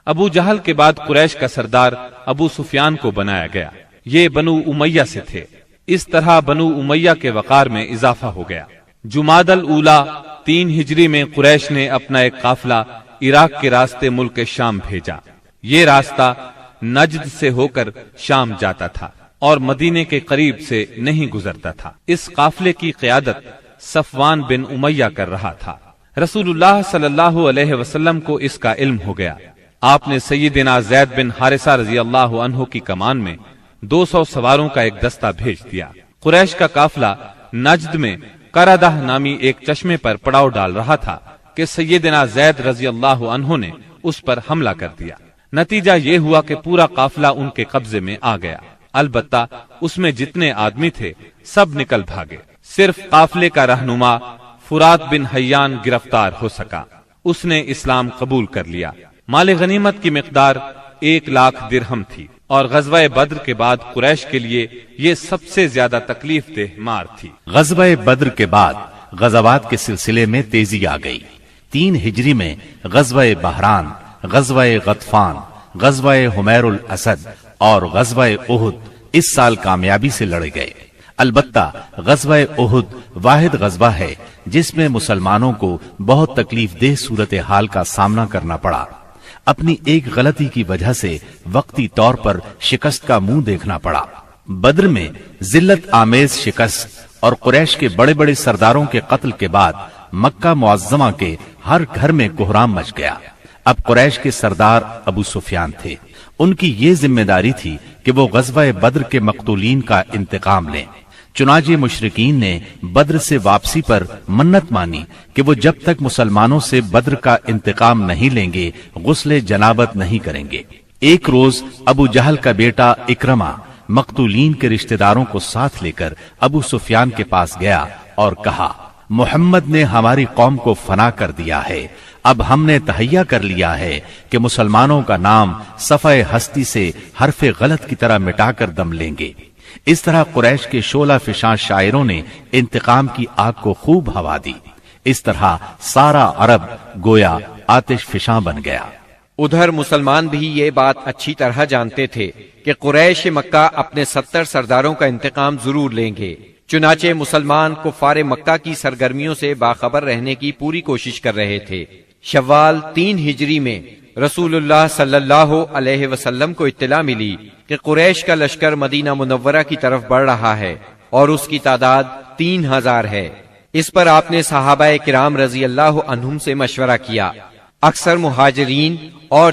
ابو جہل کے بعد قریش کا سردار ابو سفیان کو بنایا گیا۔ یہ بنو امیہ سے تھے۔ اس طرح بنو امیہ کے وقار میں اضافہ ہو گیا۔ جمادی الاولی 3 ہجری میں قریش نے اپنا ایک قافلہ عراق کے راستے ملک شام بھیجا۔ یہ راستہ نجد سے ہو کر شام جاتا تھا اور مدینے کے قریب سے نہیں گزرتا تھا۔ اس قافلے کی قیادت صفوان بن امیہ کر رہا تھا۔ رسول اللہ صلی اللہ علیہ وسلم کو اس کا علم ہو گیا۔ آپ نے سیدنا زید بن حارثہ رضی اللہ عنہ کی کمان میں 200 سواروں کا ایک دستہ بھیج دیا۔ قریش کا قافلہ نجد میں قردہ نامی ایک چشمے پر پڑاؤ ڈال رہا تھا کہ سیدنا زید رضی اللہ عنہ نے اس پر حملہ کر دیا۔ نتیجہ یہ ہوا کہ پورا قافلہ ان کے قبضے میں آ گیا، البتہ اس میں جتنے آدمی تھے سب نکل بھاگے۔ صرف قافلے کا رہنما فرات بن حیان گرفتار ہو سکا۔ اس نے اسلام قبول کر لیا۔ مال غنیمت کی مقدار 1,00,000 درہم تھی اور غزوہ بدر کے بعد قریش کے لیے یہ سب سے زیادہ تکلیف دہ مار تھی۔ غزوہ بدر کے بعد غزوات کے سلسلے میں تیزی آ گئی۔ 3 ہجری میں غزوہ بحران، غزوہ غطفان، غزوہ حمیر الاسد اور غزوہ احد اس سال کامیابی سے لڑے گئے۔ البتہ غزوہ احد واحد غزوہ ہے جس میں مسلمانوں کو بہت تکلیف دہ صورتحال کا سامنا کرنا پڑا۔ اپنی ایک غلطی کی وجہ سے وقتی طور پر شکست کا منہ دیکھنا پڑا۔ بدر میں ذلت آمیز شکست اور قریش کے بڑے بڑے سرداروں کے قتل کے بعد مکہ معظمہ کے ہر گھر میں کوہرام مچ گیا۔ اب قریش کے سردار ابو سفیان تھے۔ ان کی یہ ذمہ داری تھی کہ وہ غزوہ بدر کے مقتولین کا انتقام لیں۔ چنانچہ مشرکین نے بدر سے واپسی پر منت مانی کہ وہ جب تک مسلمانوں سے بدر کا انتقام نہیں لیں گے غسل جنابت نہیں کریں گے۔ ایک روز ابو جہل کا بیٹا اکرمہ مقتولین کے رشتہ داروں کو ساتھ لے کر ابو سفیان کے پاس گیا اور کہا، محمد نے ہماری قوم کو فنا کر دیا ہے۔ اب ہم نے تہیہ کر لیا ہے کہ مسلمانوں کا نام صفحہ ہستی سے حرف غلط کی طرح مٹا کر دم لیں گے۔ اس طرح قریش کے شعلہ فشاں شاعروں نے انتقام کی آگ کو خوب ہوا دی۔ اس طرح سارا عرب گویا آتش فشاں بن گیا۔ ادھر مسلمان بھی یہ بات اچھی طرح جانتے تھے کہ قریش مکہ اپنے 70 سرداروں کا انتقام ضرور لیں گے۔ چنانچہ مسلمان کفار مکہ کی سرگرمیوں سے باخبر رہنے کی پوری کوشش کر رہے تھے۔ شوال 3 ہجری میں رسول اللہ صلی اللہ علیہ وسلم کو اطلاع ملی کہ قریش کا لشکر مدینہ منورہ کی طرف بڑھ رہا ہے اور اس کی تعداد 3000 ہے۔ اس پر آپ نے صحابہ کرام رضی اللہ عنہم سے مشورہ کیا۔ اکثر مہاجرین اور